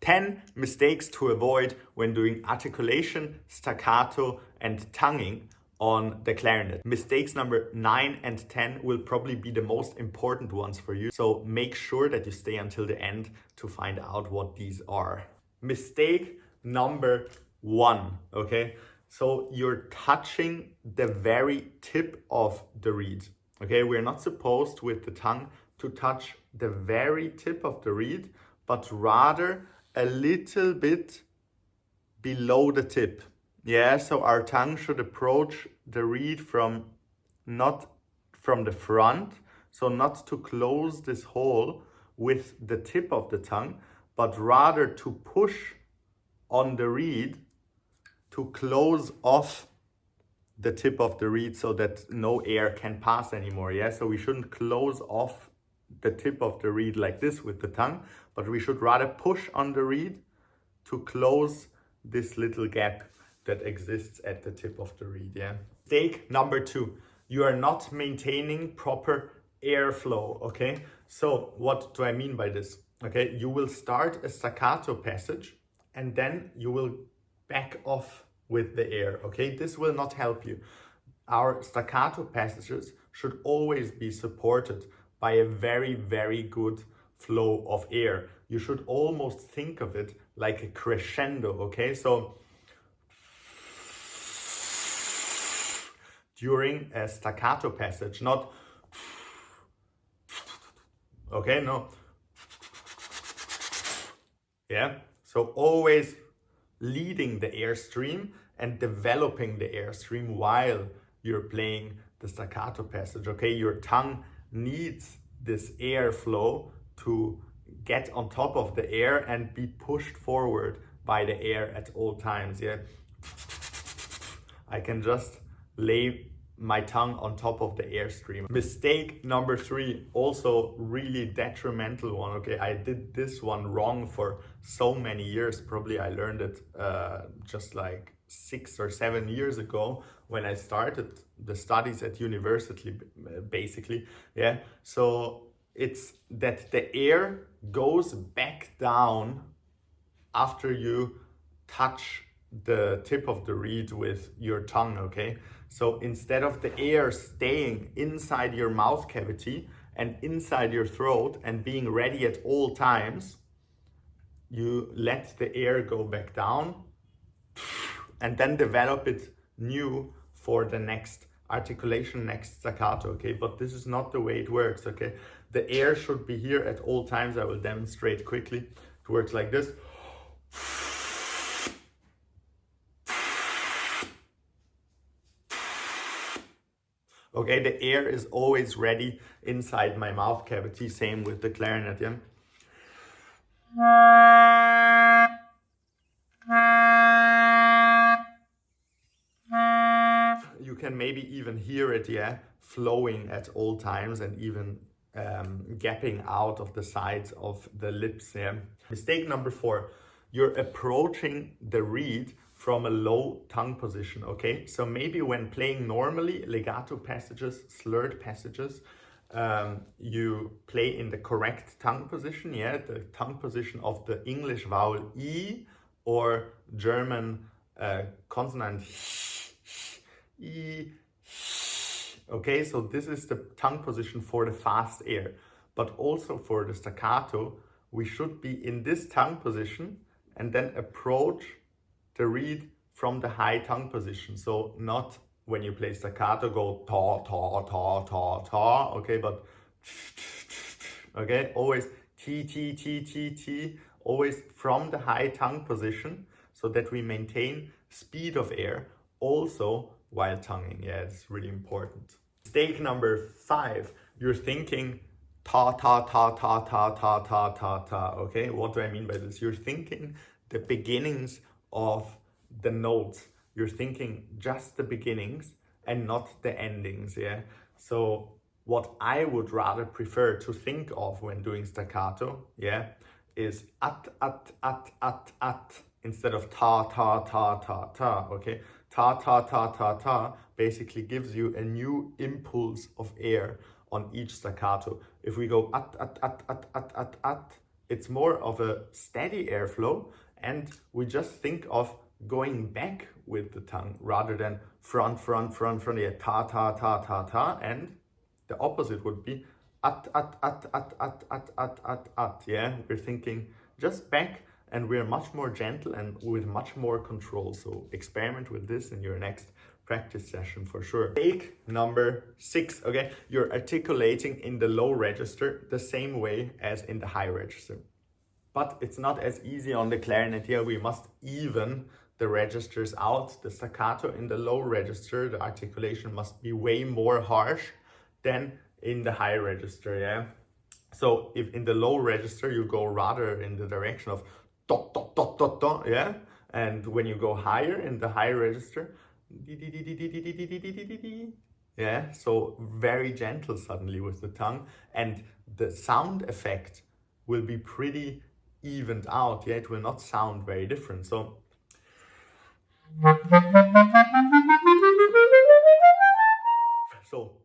10 mistakes to avoid when doing articulation, staccato, and tonguing on the clarinet. Mistakes number 9 and 10 will probably be the most important ones for you. So make sure that you stay until the end to find out what these are. Mistake number 1, okay? So you're touching the very tip of the reed, okay? We're not supposed with the tongue to touch the very tip of the reed, but rather a little bit below the tip. Yeah, so our tongue should approach the reed not from the front, so not to close this hole with the tip of the tongue, but rather to push on the reed to close off the tip of the reed so that no air can pass anymore. Yeah, so we shouldn't close off the tip of the reed like this with the tongue, but we should rather push on the reed to close this little gap that exists at the tip of the reed. Yeah. Mistake number 2, you are not maintaining proper airflow. Okay, so what do I mean by this? Okay, you will start a staccato passage and then you will back off with the air. Okay, this will not help you. Our staccato passages should always be supported by a very, very good flow of air. You should almost think of it like a crescendo. Okay, so during a staccato passage, not okay, no. Yeah, so always leading the airstream and developing the airstream while you're playing the staccato passage. Okay, your tongue needs this airflow to get on top of the air and be pushed forward by the air at all times. Yeah, I can just lay my tongue on top of the airstream. Mistake number 3, also really detrimental one. Okay, I did this one wrong for so many years. Probably I learned it just like 6 or 7 years ago when I started the studies at university, basically. Yeah, so it's that the air goes back down after you touch the tip of the reed with your tongue. Okay, so instead of the air staying inside your mouth cavity and inside your throat and being ready at all times, you let the air go back down and then develop it new for the next articulation, next staccato. Okay, but this is not the way it works. Okay, the air should be here at all times. I will demonstrate quickly. It works like this. Okay, the air is always ready inside my mouth cavity. Same with the clarinet. Yeah. You can maybe even hear it, yeah, flowing at all times and even gapping out of the sides of the lips. Yeah. Mistake number 4, you're approaching the reed from a low tongue position. Okay, so maybe when playing normally legato passages, slurred passages, you play in the correct tongue position. Yeah, the tongue position of the English vowel E or German consonant E. Okay, so this is the tongue position for the fast air, but also for the staccato we should be in this tongue position and then approach the reed from the high tongue position. So not when you play staccato go ta ta ta ta ta, okay, but okay, always t t t t t, always from the high tongue position, so that we maintain speed of air also while tonguing. Yeah, it's really important. Mistake number 5, you're thinking ta ta ta ta ta ta ta ta ta. Okay, what do I mean by this? You're thinking the beginnings of the notes. You're thinking just the beginnings and not the endings. Yeah, so what I would rather prefer to think of when doing staccato, yeah, is at instead of ta ta ta ta ta. Okay, ta ta ta ta ta basically gives you a new impulse of air on each staccato. If we go at, it's more of a steady airflow, and we just think of going back with the tongue rather than front, yeah, ta, ta, ta, ta, ta, and the opposite would be at, yeah, we're thinking just back, and we're much more gentle and with much more control. So experiment with this in your next practice session for sure. Take number 6, okay? You're articulating in the low register the same way as in the high register. But it's not as easy on the clarinet here. We must even the registers out. The staccato in the low register, the articulation must be way more harsh than in the high register, yeah? So if in the low register, you go rather in the direction of dot, dot, dot, dot, dot, yeah? And when you go higher in the high register, yeah, so very gentle suddenly with the tongue, and the sound effect will be pretty evened out. Yeah, it will not sound very different. So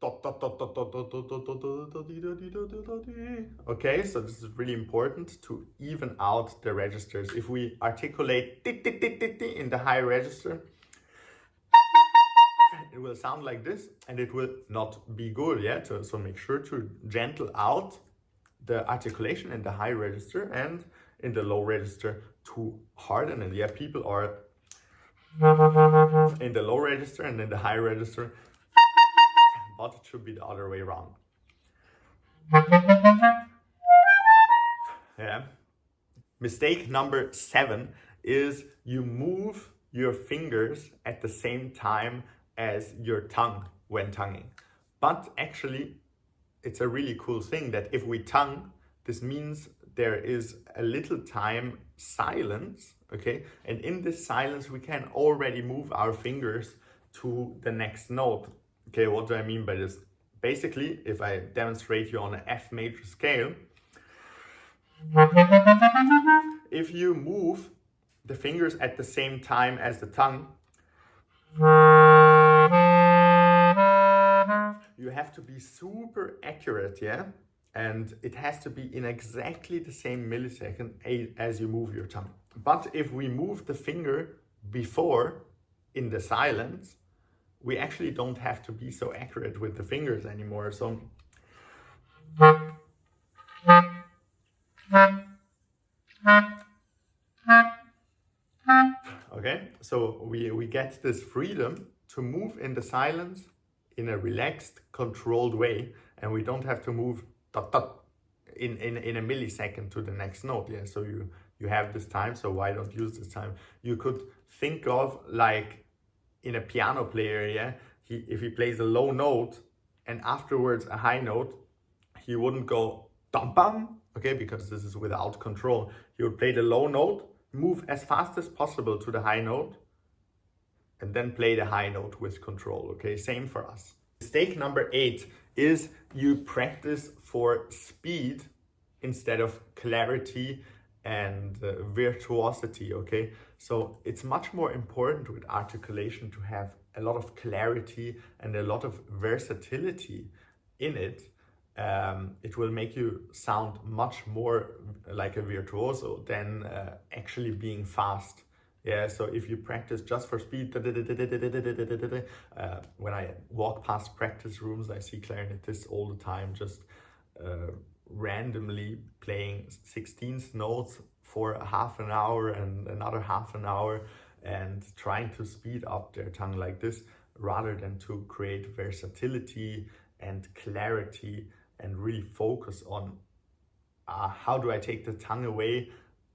dot, dot, dot, dot, dot, dot, dot, dot, dot, dot. Okay, so this is really important to even out the registers. If we articulate in the high register, it will sound like this, and it will not be good, yeah? So make sure to gentle out the articulation in the high register, and in the low register to harden it. Yeah, people are in the low register and in the high register, but it should be the other way around. Yeah. Mistake number 7 is you move your fingers at the same time as your tongue when tonguing. But actually, it's a really cool thing that if we tongue, this means there is a little time silence, okay? And in this silence, we can already move our fingers to the next note. Okay, what do I mean by this? Basically, if I demonstrate you on an F major scale, if you move the fingers at the same time as the tongue, you have to be super accurate, yeah? And it has to be in exactly the same millisecond as you move your tongue. But if we move the finger before in the silence, we actually don't have to be so accurate with the fingers anymore. So okay, so we get this freedom to move in the silence in a relaxed, controlled way, and we don't have to move dot, dot, in a millisecond to the next note. Yeah, so you have this time, so why don't use this time? You could think of like in a piano player, yeah, if he plays a low note and afterwards a high note, he wouldn't go dum bum, okay, because this is without control. He would play the low note, move as fast as possible to the high note, and then play the high note with control, okay? Same for us. Mistake number 8 is you practice for speed instead of clarity and virtuosity, okay? So it's much more important with articulation to have a lot of clarity and a lot of versatility in it. It will make you sound much more like a virtuoso than actually being fast. Yeah, so if you practice just for speed, when I walk past practice rooms, I see clarinetists all the time just randomly playing 16th notes for half an hour and another half an hour and trying to speed up their tongue like this, rather than to create versatility and clarity and really focus on how do I take the tongue away,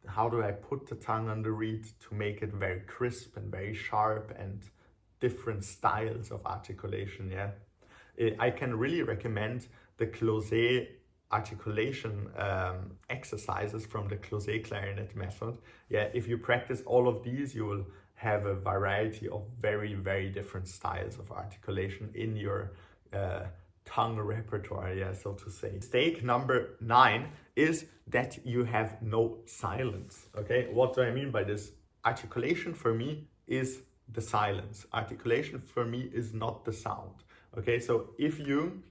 how do I put the tongue on the reed to make it very crisp and very sharp, and different styles of articulation, yeah. I can really recommend the closé articulation exercises from the closé clarinet method. Yeah, if you practice all of these, you will have a variety of very, very different styles of articulation in your tongue repertoire, yeah, so to say. Mistake number 9 is that you have no silence, okay? What do I mean by this? Articulation for me is the silence. Articulation for me is not the sound, okay? So if you,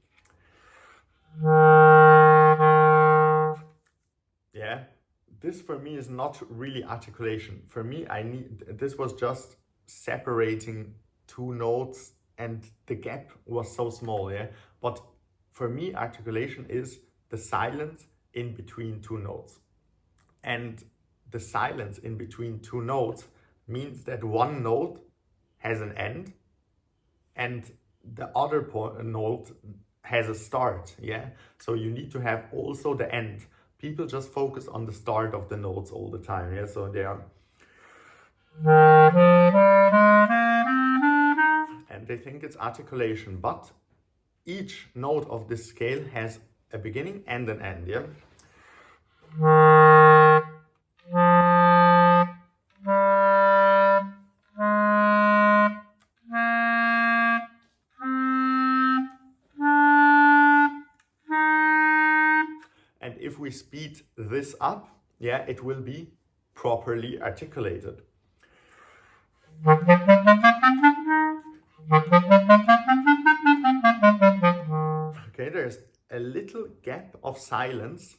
yeah, this for me is not really articulation. For me, this was just separating two notes and the gap was so small, yeah? But for me, articulation is the silence in between two notes. And the silence in between two notes means that one note has an end and the other note has a start, yeah? So you need to have also the end. People just focus on the start of the notes all the time, yeah? So they are... and they think it's articulation, but each note of this scale has a beginning and an end, yeah? And if we speed this up, yeah, it will be properly articulated. Okay, there's a little gap of silence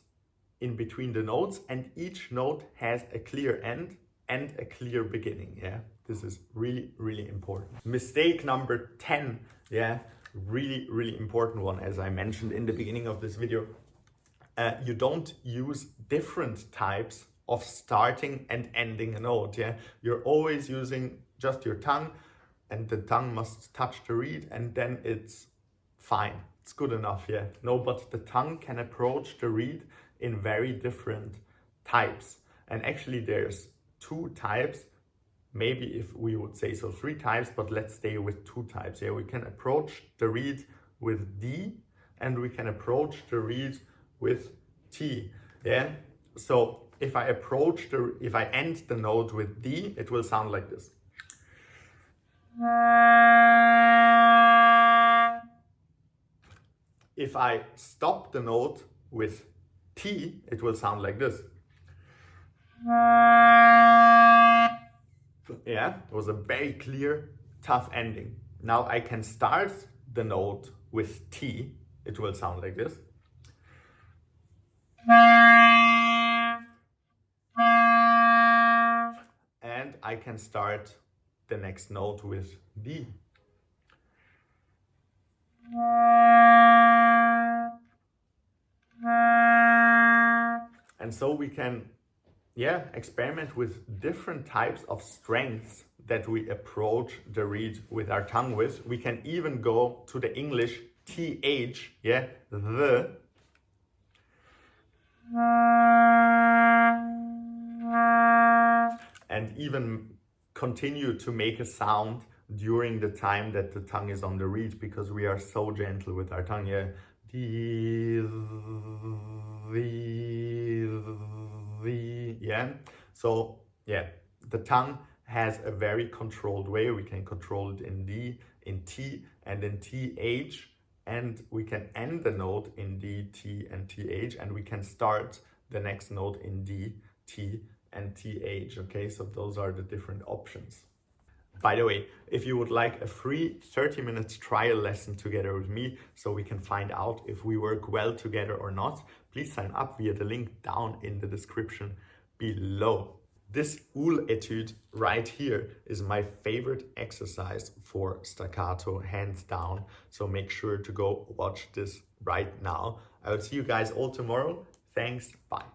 in between the notes, and each note has a clear end and a clear beginning, yeah? This is really, really important. Mistake number 10, yeah? Really, really important one, as I mentioned in the beginning of this video. You don't use different types of starting and ending a note, yeah? You're always using just your tongue, and the tongue must touch the reed, and then it's fine. It's good enough, yeah? No, but the tongue can approach the reed in very different types. And actually there's 2 types, maybe if we would say so 3 types, but let's stay with 2 types. Yeah, we can approach the reed with D and we can approach the reed with T. Yeah, so if I end the note with D, it will sound like this. If I stop the note with T, it will sound like this. Yeah, it was a very clear, tough ending. Now I can start the note with T, it will sound like this. And I can start the next note with D. And so we can, yeah, experiment with different types of strengths that we approach the reed with our tongue with. We can even go to the English TH, yeah, the. And even continue to make a sound during the time that the tongue is on the reed, because we are so gentle with our tongue, yeah. Yeah. So yeah, the tongue has a very controlled way. We can control it in D, in T, and in TH, and we can end the note in D, T, and TH, and we can start the next note in D, T, and TH. Okay, so those are the different options. By the way, if you would like a free 30 minutes trial lesson together with me, so we can find out if we work well together or not, please sign up via the link down in the description below. This Oul etude right here is my favorite exercise for staccato, hands down. So make sure to go watch this right now. I will see you guys all tomorrow. Thanks, bye.